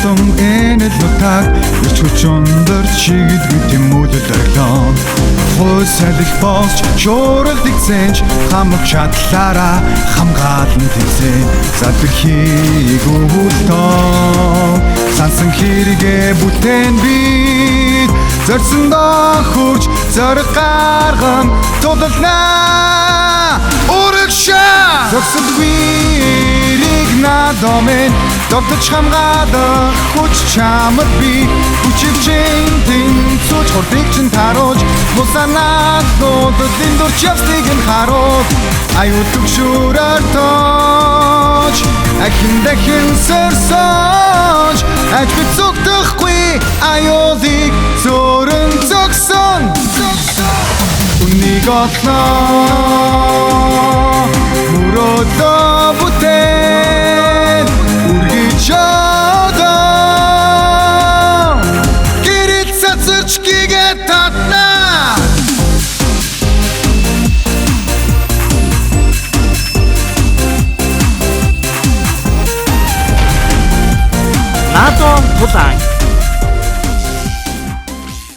болсон энэ л утаг ирч хүч өндөр чигдгүү тэмүүлэл оглон хой салхи босч шууралдаг зэнч хамаг чадлаараа хамгаалан тэгсэн задэрхийг өвөлтөө сансан хэрэгэ бүтээн бид зорьсондоо хурж зориг гарган тулалнаа урагшаа зогсдгүй надомэн тогтож хамгаалах хүч чамд би хүчивчэн тэнцүүч хурдыг чин таруулж мусанаад нуудлын дурч явсныг нь харуул аюу төгшөөрөөр тоож ахин дахин сэрсож аж би зүгдэхгүй аюулыг зөрөн зогсон үнийг олноо мөрөөдөө бүтээн үргэж одоо гэрэл цацарч гээгээ татнаа Надо тулаан